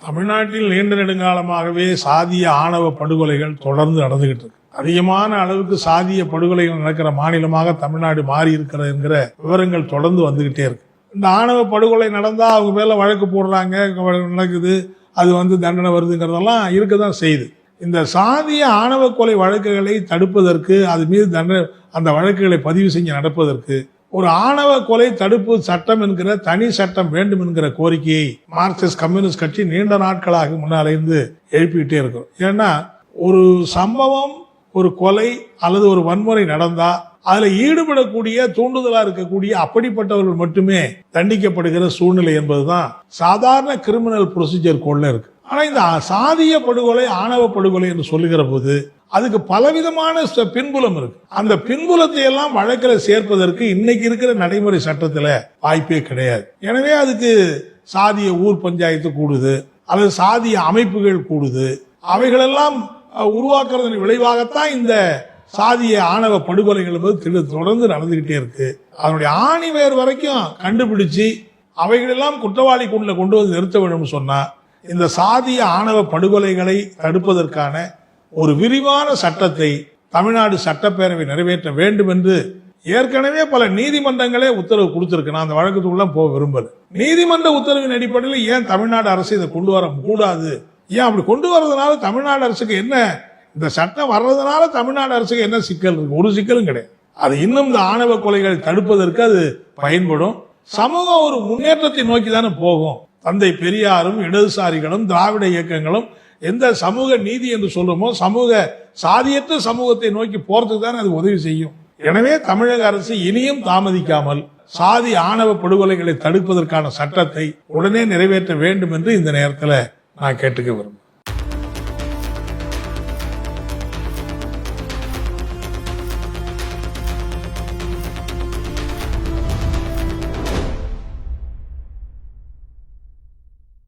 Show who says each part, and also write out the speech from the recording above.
Speaker 1: தமிழ்நாட்டில் நீண்ட நெடுங்காலமாகவே சாதிய ஆணவ படுகொலைகள் தொடர்ந்து நடந்துகிட்டு இருக்கு. அதிகமான அளவுக்கு சாதிய படுகொலைகள் நடக்கிற மாநிலமாக தமிழ்நாடு மாறி இருக்கிறது என்கிற விவரங்கள் தொடர்ந்து வந்துகிட்டே இருக்கு. இந்த ஆணவ படுகொலை நடந்தா அவங்க மேல வழக்கு போடுறாங்க, நடக்குது, அது தண்டனை வருதுங்கிறதெல்லாம் இருக்கதான் செய்யுது. இந்த சாதிய ஆணவ கொலை வழக்குகளை தடுப்பதற்கு, அது மீது அந்த வழக்குகளை பதிவு செஞ்சு நடப்பதற்கு ஒரு ஆணவ கொலை தடுப்பு சட்டம் என்கிற தனி சட்டம் வேண்டும் என்கிற கோரிக்கையை மார்க்சிஸ்ட் கம்யூனிஸ்ட் கட்சி நீண்ட நாட்களாக முன்னாலேருந்து எழுப்பிக்கிட்டே இருக்கும். ஏன்னா ஒரு சம்பவம், ஒரு கொலை அல்லது ஒரு வன்முறை நடந்தா அதுல ஈடுபடக்கூடிய, தூண்டுதலா இருக்கக்கூடிய அப்படிப்பட்டவர்கள் மட்டுமே தண்டிக்கப்படுகிற சூழ்நிலை என்பதுதான் சாதாரண கிரிமினல் ப்ரொசீஜர் கோட்ல இருக்கு. ஆனா இந்த சாதிய படுகொலை, ஆணவ படுகொலை என்று சொல்லுகிற போது அதுக்கு பலவிதமான பின்புலம் இருக்கு. அந்த பின்புலத்தை எல்லாம் வழக்கில் சேர்ப்பதற்கு இன்னைக்கு இருக்கிற நடைமுறை சட்டத்தில் வாய்ப்பே கிடையாது. எனவே அதுக்கு சாதிய ஊர் பஞ்சாயத்து கூடுது, அல்லது சாதிய அமைப்புகள் கூடுது. அவைகளெல்லாம் உருவாக்குறதன் விளைவாகத்தான் இந்த சாதிய ஆணவ படுகொலைகள் தொடர்ந்து நடந்துகிட்டே இருக்கு. அதனுடைய ஆணிவேர் வரைக்கும் கண்டுபிடிச்சு அவைகளெல்லாம் குற்றவாளி கூண்டுல கொண்டு வந்து நிறுத்த வேண்டும் சொன்னா இந்த சாதிய ஆணவ படுகொலைகளை தடுப்பதற்கான ஒரு விரிவான சட்டத்தை தமிழ்நாடு சட்டப்பேரவை நிறைவேற்ற வேண்டும் என்று ஏற்கனவே பல நீதிமன்றங்களே உத்தரவு கொடுத்திருக்கு. நான் அந்த வழக்கத்துக்குள்ள போக விரும்பல. நீதிமன்ற உத்தரவின் அடிப்படையில் ஏன் தமிழ்நாடு அரசு இதை கொண்டு வர கூடாது? ஏன் அப்படி கொண்டு வரதுனால தமிழ்நாடு அரசுக்கு என்ன, இந்த சட்டம் வர்றதுனால தமிழ்நாடு அரசுக்கு என்ன சிக்கல் இருக்கு? ஒரு சிக்கலும் கிடையாது. அது இன்னும் இந்த ஆணவ கொலைகளை தடுப்பதற்கு அது பயன்படும். சமூகம் ஒரு முன்னேற்றத்தை நோக்கி தானே போகும். தந்தை பெரியாரும் இடதுசாரிகளும் திராவிட இயக்கங்களும் எந்த சமூக நீதி என்று சொல்லுமோ, சமூக சாதியற்ற சமூகத்தை நோக்கி போறதுக்கு தான் அது உதவி செய்யும். எனவே தமிழக அரசு இனியும் தாமதிக்காமல் சாதி ஆணவ படுகொலைகளை தடுப்பதற்கான சட்டத்தை உடனே நிறைவேற்ற வேண்டும் என்று இந்த நேரத்தில் நான் கேட்டுக்க விரும்புகிறேன்.